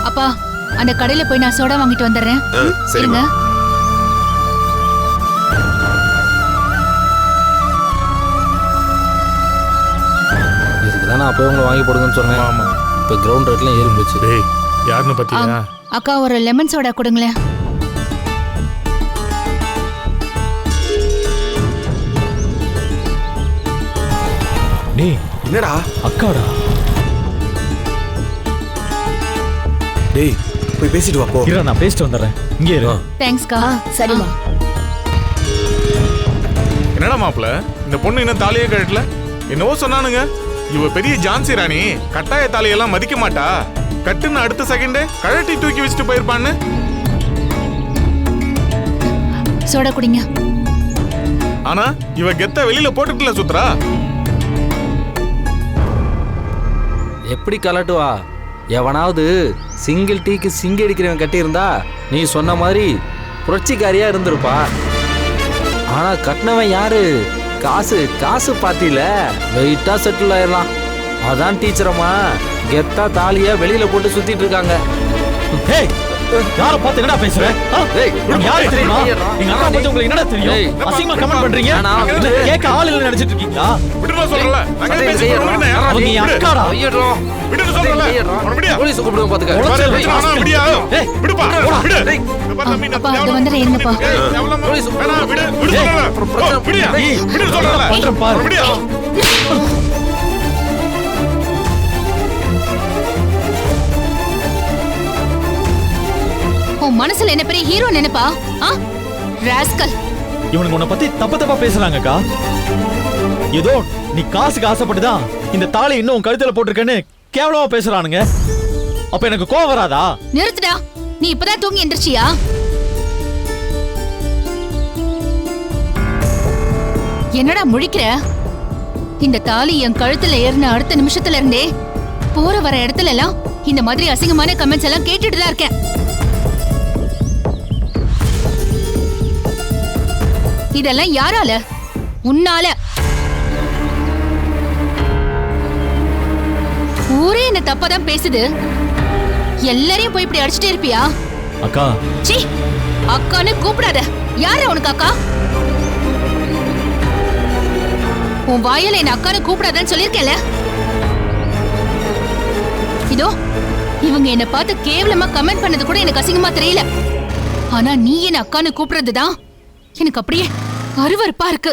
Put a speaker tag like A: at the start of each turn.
A: அப்பா அந்த கடையில போய் நான் சோடா வாங்கிட்டு வந்துடுறேன்.
B: சரிங்க.
C: இதுக்குதான் நான் அப்போ உங்களை வாங்கி போடுங்கன்னு சொன்னேன். ஆமா, இப்போ கிரவுண்ட் ரேட்லாம் ஏறி போச்சு.
D: டேய் யாருன்னு பாத்தியா?
A: அக்கா ஒரு லெமன் சோடா கொடுங்களேன்.
D: டேய்
B: என்னடா
D: அக்காடா.
B: டேய் போய் பேசிட்டு வா போ.
D: இரு நான் பேசிட்டு வந்துடுறேன். இங்கே இரு.
A: தேங்க்ஸ்க்கா. சரிமா.
E: என்னடா மாப்பிள்ள, இந்த பொண்ணு இன்னும் தாலியே கழட்டல? என்னவோ சொன்னானுங்க, இவ பெரிய ஜான்சி ராணி, கட்டாய தாலியெல்லாம் மதிக்க மாட்டா, கட்டுன்னு அடுத்த செகண்டே கழட்டி தூக்கி வச்சுட்டு போயிருப்பான்னு.
A: சோடா குடிங்க.
E: ஆனா இவ கெத்த வெளியில போட்டுட்டுல சுத்துறா.
C: எப்படி கலட்டுவா? எவனாவது சிங்கிள் டீக்கு சிங்கி அடிக்கிறவன் கட்டியிருந்தா நீ சொன்ன மாதிரி புரட்சிக்காரியா இருந்திருப்பா. ஆனா கட்டினவன் யாரு? காசு காசு பாத்தியில வெயிட்டா செட்டில் ஆயிடலாம். அதான் டீச்சரம்மா கெத்தா தாலியா வெளியில போட்டு சுத்திட்டு இருக்காங்க.
D: யார பார்த்து என்னடா பேசுற? யாரு தெரியுமா? எங்க அக்கா பத்தி உங்களுக்கு என்னடா தெரியும்? அசிங்கமா கமெண்ட் பண்றீங்க. கேட்க ஆள் இல்ல நினைச்சிட்டு இருக்கீங்களா?
E: விடுறா சொல்றல. நாங்க பேசி போறோம்னே.
D: அவங்க என் அக்காடா.
E: விடுறா சொல்றல. மறுபடியும்
C: போலீஸ் கூப்பிடுங்க பாத்துக்க.
E: விடுடா. விடுப்பா. விடு.
A: அப்பா அது வந்துடுறேன் இருங்கப்பா.
E: போலீஸ் வேணா விடு. விடு சொல்றல. விடுயா. விடு சொல்றல. மறுபடியும்
A: உன் மனசுல என்ன பெரிய ஹீரோ நினைப்பா? ராஸ்கல்.
D: இவனுக்கு உன்னை பத்தி தப்பா பேசுறாங்கக்கா. ஏதோ நீ காசுக்கு ஆசைப்பட்டுதான் இந்த தாலி இன்னும் கழுத்துல போட்டிருக்கேன்னு கேவலமா பேசுறானுங்க. அப்ப எனக்கு கோவம் வராதா?
A: நிறுத்துடா. நீ இப்பதான் தூங்கி எந்திரிச்சியா? என்னடா முழிக்கிற? இந்த தாலி என் கழுத்துல ஏறின அடுத்த நிமிஷத்துல இருந்தே போற வர இடத்துல எல்லாம் இந்த மாதிரி அசிங்கமான கமெண்ட்ஸ் எல்லாம் கேட்டுட்டு தான் இருக்கேன். இதெல்லாம் யாரால? உன்னால. ஊரே என்ன தப்பாதான் பேசுது. எல்லாரையும் போய் இப்படி அடிச்சுட்டே இருப்பியா?
D: அக்கா.
A: சீ, அக்கான்னு கூப்பிடாத. யாரு உனக்கு அக்கா? உன் வாயில என்ன அக்கான்னு கூப்பிடாதன்னு சொல்லிருக்கேன்ல. இதோ இவங்க என்ன பார்த்து கேவலமா கமெண்ட் பண்ணது கூட எனக்கு அசிங்கமா தெரியல. ஆனா நீ என்ன அக்கான்னு கூப்பிடுறதுதான் எனக்கு அப்படியே அருவருப்பா இருக்கு.